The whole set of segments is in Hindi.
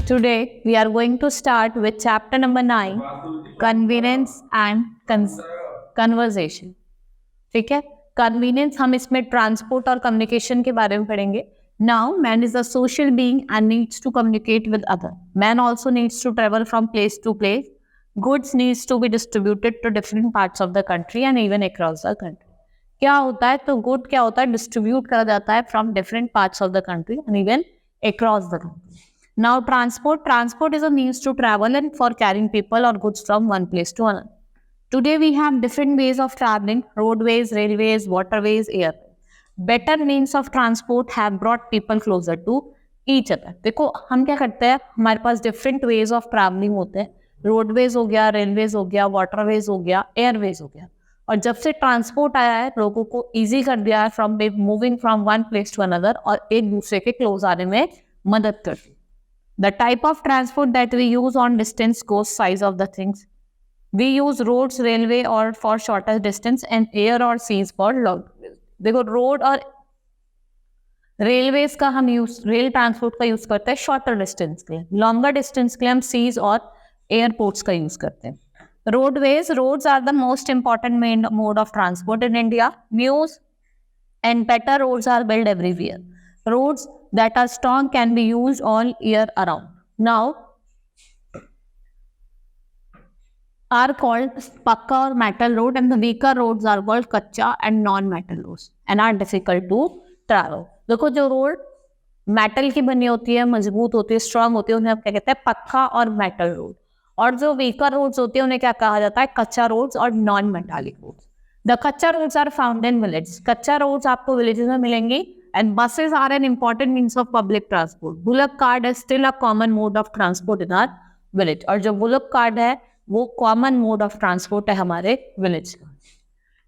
Today we are going to start with chapter number 9, convenience and conversation. ठीक है, कन्वीनियंस हम इसमें ट्रांसपोर्ट और कम्युनिकेशन के बारे में पढ़ेंगे. Now man is a social being and needs to communicate with other. Man also needs to travel from place to place. Goods needs to be distributed to different parts of the country and even across the country. क्या होता है, तो गुड क्या होता है, डिस्ट्रीब्यूट करा जाता है from different parts of the country and even across the country. Now transport is a means to travel and for carrying people or goods from one place to another. Today we have different ways of traveling: roadways, railways, waterways, airways. Better means of transport have brought people closer to each other. देखो हम क्या करते हैं, हमारे पास different ways of traveling होते हैं. रोडवेज हो गया, रेलवेज हो गया, वाटरवेज हो गया, एयरवेज हो गया. और जब से ट्रांसपोर्ट आया है लोगों को ईजी कर दिया है from moving from one place to another, और एक दूसरे के क्लोज आने में मदद करती है. The type of transport that we use on distance goes size of the things. We use roads, railway or for shorter distance, and air or seas for long. देखो रोड और रेलवेज का हम रेल ट्रांसपोर्ट का यूज करते हैं शॉर्टर डिस्टेंस के लिए. लॉन्गर डिस्टेंस के लिए हम सीज और एयरपोर्ट्स का यूज करते हैं. Roads are the most important mode of transport in India. News and better roads are built everywhere. Roads that are strong can be used all year around. Now are called pakka or metal road, and the weaker roads are called kacha and non-metal roads and are difficult to travel. देखो जो रोड मेटल की बनी होती है, मजबूत होती है, स्ट्रांग होती है, उन्हें हम क्या कहते हैं, पक्का और मेटल रोड. और जो वीकर रोड्स होती है उन्हें क्या कहा जाता है, कच्चा रोड्स और नॉन मेटालिक रोड्स. The कच्चा roads are found in villages. कच्चा roads आपको villages में मिलेंगी. And buses are an important means of public transport. Bullock cart is still a common mode of transport in our village. और जो bullock cart है वो common mode of transport है हमारे village का.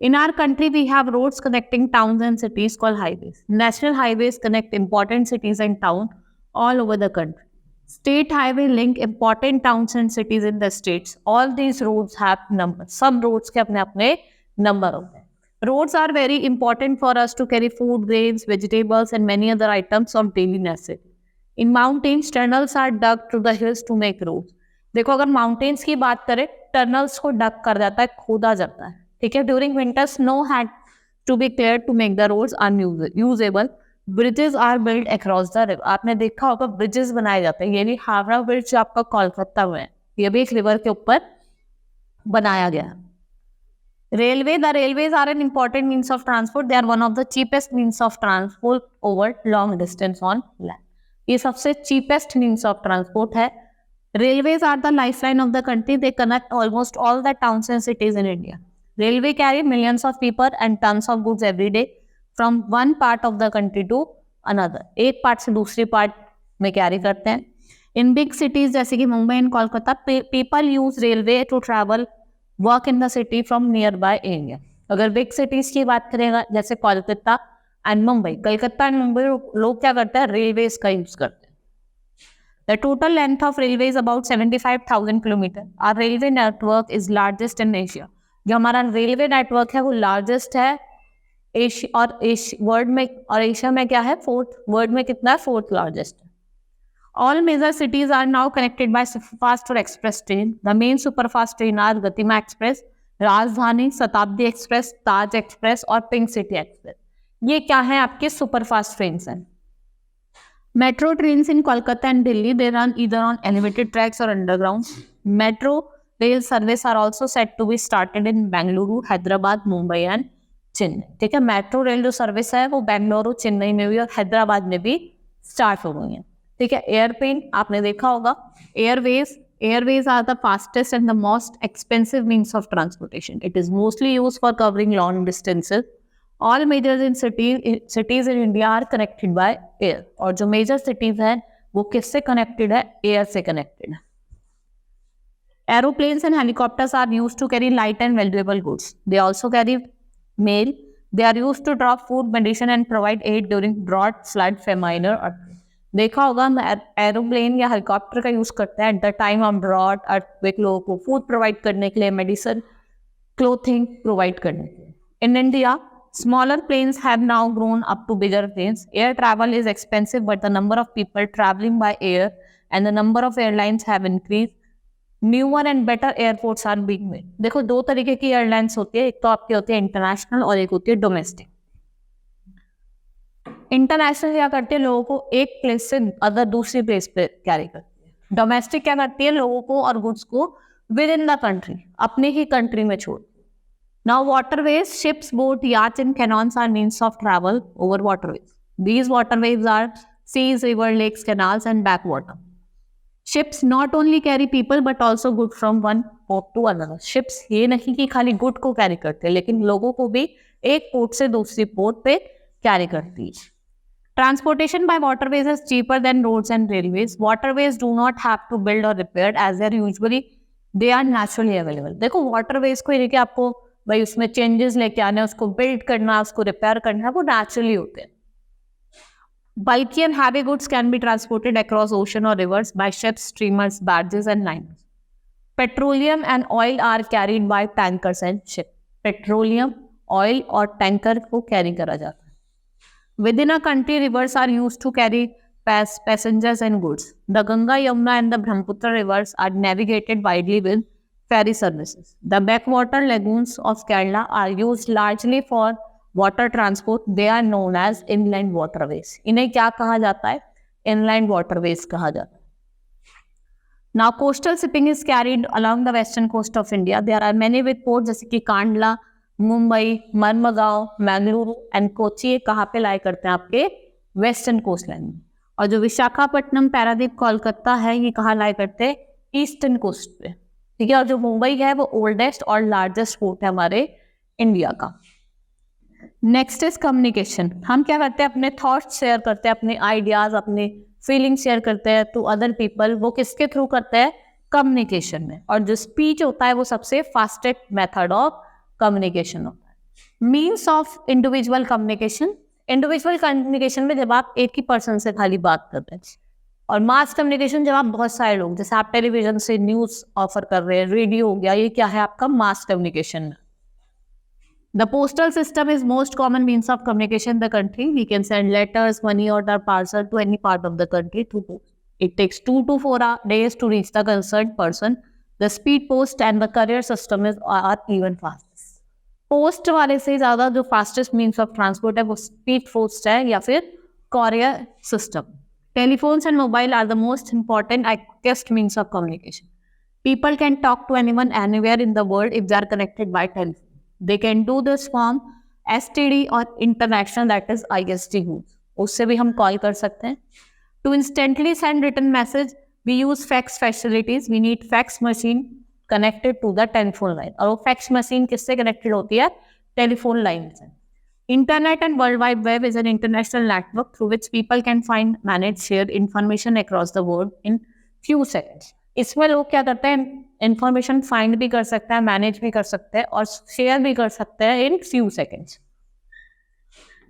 In our country we have roads connecting towns and cities called highways. National highways connect important cities and towns all over the country. State highway link important towns and cities in the states. All these roads have numbers. सब roads के अपने अपने number होते हैं. Roads are very important for us to carry food, grains, vegetables and many other items of daily necessity. In mountains, tunnels are dug to the hills to make roads. देखो अगर mountains की बात करें, tunnels को dug कर जाता है, खोदा जाता है. ठीक है. During winter, snow had to be cleared to make the roads unusable. Bridges are built across the river. आपने देखा होगा bridges बनाए जाते हैं. ये भी हावड़ा ब्रिज जो आपका कोलकाता में है, ये भी एक रिवर के ऊपर बनाया गया है. Railway, the railways are an important means of transport. They are one of the cheapest means of transport over long distance on land. ये सबसे cheapest means of transport है. Railways are the lifeline of the country. They connect almost all the towns and cities in India. Railway carry millions of people and tons of goods every day from one part of the country to another. एक part से दूसरी part में carry करते हैं. In big cities जैसे कि Mumbai and Kolkata, people use railway to travel work in the city from nearby area. अगर बिग सिटीज की बात करेगा जैसे कोलकाता एंड मुंबई, कलकत्ता एंड मुंबई, लोग क्या करते हैं, रेलवेज का यूज करते हैं. The total length of railway is about 75,000 kilometre. Our railway network is largest in Asia. जो हमारा रेलवे नेटवर्क है वो लार्जेस्ट है एशिया और वर्ल्ड में, और एशिया में क्या है, फोर्थ, वर्ल्ड में कितना है, fourth largest. All major cities are now connected by superfast or express train. The main superfast train are Gatima Express, Rajdhani, Shatabdi express, Taj express और पिंक सिटी एक्सप्रेस. ये क्या है, आपके सुपरफास्ट ट्रेन्स हैं. Metro trains in Kolkata and Delhi, they run either on elevated tracks और underground. Metro rail service are also set to be started in Bengaluru, Hyderabad, Mumbai and Chennai. ठीक है. मेट्रो रेल जो सर्विस है वो बेंगलुरु, चेन्नई में भी और हैदराबाद में भी स्टार्ट हो गई है. ठीक है. एयरप्लेन आपने देखा होगा. Airways are the fastest and the most expensive means of transportation. It is mostly used for covering long distances. All major in cities in India are connected by air. और जो मेजर सिटीज हैं वो किससे कनेक्टेड है, एयर से कनेक्टेड है. Aeroplanes and helicopters are used to carry light and valuable goods. They also carry mail. They are used to drop food, medicine and provide aid during drought, flood, famine और देखा होगा हम एरोप्लेन या हेलीकॉप्टर का यूज करते हैं at the time of drought, earthquake, लोगों को फूड प्रोवाइड करने के लिए, मेडिसिन, क्लोथिंग प्रोवाइड करने के लिए. In India smaller planes have now grown up to bigger planes. Air travel is expensive but the number of people travelling by air and the number of airlines have increased. Newer and better airports are being made. देखो दो तरीके की एयरलाइंस होती है, एक तो आपकी होती है इंटरनेशनल और एक होती है डोमेस्टिक। इंटरनेशनल क्या करती है, लोगों को एक प्लेस से अदर दूसरी प्लेस पे कैरी करती है। डोमेस्टिक क्या करती है, लोगों को और गुड्स को विद इन द कंट्री, अपने ही कंट्री में छोड़। Now waterways, ships, boat, yachts and canoes are means of travel over waterways. These waterways are seas, river, lakes, canals and backwater. Ships not only carry people but also good from one port to another. Ships ये नहीं कि खाली गुड को कैरी करते हैं, लेकिन लोगों को भी एक पोर्ट से दूसरी पोर्ट पे कैरी करती है। Transportation by waterways is cheaper than roads and railways. Waterways do not have to build or repaired as they are naturally available. देखो waterways को ये कि आपको भाई उसमें चेंजेस लेके आने, उसको बिल्ड करना, उसको रिपेयर करना, वो नेचुरली होते हैं। Bulky and heavy goods can be transported across ocean or rivers by ships, steamers, barges and liners. Petroleum and oil are carried by tankers and ships. Petroleum, oil और टैंकर को कैरी करा जाता है। Within a country, rivers are used to carry passengers and goods. The Ganga, Yamuna and the Brahmaputra rivers are navigated widely with ferry services. The backwater lagoons of Kerala are used largely for water transport. They are known as inland waterways. इन्हें क्या कहा जाता है, inland waterways कहा जाता है। Now coastal shipping is carried along the western coast of India. There are many with ports जैसे कि कांडला, मुंबई, मरमगांव, मैंगलुरु एंड कोची। ये कहाँ पे लाई करते हैं, आपके वेस्टर्न कोस्ट लाइन में। और जो विशाखापट्टनम, पारादीप, कोलकाता है, ये कहाँ लाई करते हैं, ईस्टर्न कोस्ट पे, ठीक है। और जो मुंबई है वो ओल्डेस्ट और लार्जेस्ट पोर्ट है हमारे इंडिया का। Next is communication. हम क्या करते हैं, अपने थॉट्स शेयर करते हैं, अपने आइडियाज, अपने फीलिंग्स शेयर करते हैं टू अदर पीपल। वो किसके थ्रू करते हैं, कम्युनिकेशन में। और जो स्पीच होता है वो सबसे फास्टेस्ट मेथड ऑफ कम्युनिकेशन होता है। Means of individual communication. Individual communication में जब आप एक ही पर्सन से खाली बात करते हैं, और मास कम्युनिकेशन जब आप बहुत सारे लोग, जैसे आप टेलीविजन से न्यूज ऑफर कर रहे हैं, रेडियो हो गया, ये क्या है आपका mass communication. The postal system is most common means of communication in the country. We can send letters, money order, parcel to any part of the country through post. It takes 2 to 4 days to reach the concerned person. The speed post and the courier system are even fastest. Post वाले से ज़्यादा जो फास्टेस्ट मीन्स ऑफ ट्रांसपोर्ट है वो स्पीड पोस्ट है या फिर courier system. Telephones and mobile are the most important and quickest means of communication. People can talk to anyone anywhere in the world if they are connected by telephone. They can do this from STD or international, that is IST goods. उससे भी हम कॉल कर सकते हैं। To instantly send written message, we use fax facilities. We need fax machine connected to the telephone line. और वो fax machine किससे connected होती है, टेलीफोन लाइन से। Internet and World Wide Web is an international network through which people can find, manage, share information across the world in few seconds. इसमें लोग क्या करते हैं, इंफॉर्मेशन फाइंड भी कर सकते हैं, मैनेज भी कर सकते हैं और शेयर भी कर सकते हैं in few seconds.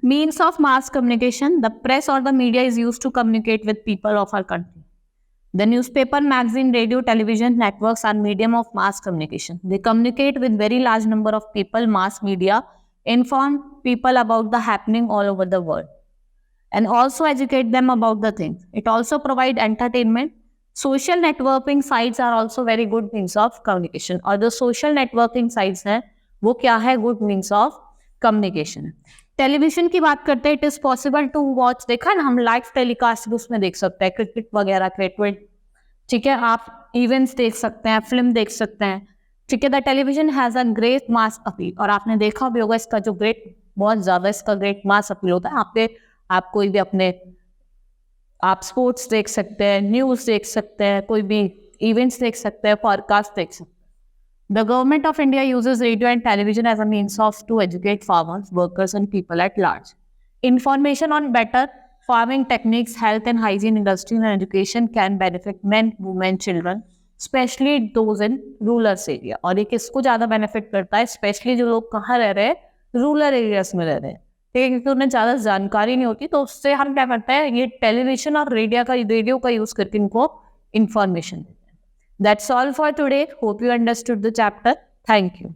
Means of mass communication. The press और the media is used to communicate with people of our country. The newspaper, magazine, radio, television networks are medium of mass communication. They communicate with very large number of people. Mass media inform people about the happening all over the world and also educate them about the things. It also provide entertainment. Social networking sites are also very good means of communication. और जो social networking sites हैं वो क्या है, good means of communication। Television की बात करते हैं, it is possible to watch, देखा ना हम लाइव टेलीकास्ट भी उसमें देख सकते हैं, क्रिकेट वगैरह, क्रिकेट, ठीक है, आप इवेंट्स देख सकते हैं, फिल्म देख सकते हैं, ठीक है। The television has a great mass appeal. और आपने देखा भी होगा इसका जो ग्रेट, बहुत ज़्यादा इसका ग्रेट मास अपील होता है। आप कोई भी अपने, आप स्पोर्ट्स देख सकते हैं, न्यूज़ देख सकते हैं, कोई भी इवेंट्स देख सकते हैं, पॉडकास्ट देख सकते हैं। The government of India uses radio and television as a means of to educate farmers, workers and people at large. Information on better farming techniques, health and hygiene, industry and education can benefit men, women, children, specially those in rural area. और ये किसको ज़्यादा बेनिफिट करता है, स्पेशली जो लोग कहाँ रह रहे हैं, रूरल एरियाज में रह रहे हैं, ठीक है, क्योंकि उन्हें ज़्यादा जानकारी नहीं होती। तो उससे हम क्या करते हैं, ये टेलीविजन और रेडियो का यूज़ करके इनको इंफॉर्मेशन देते हैं। That's all for today. Hope you understood the chapter. Thank you.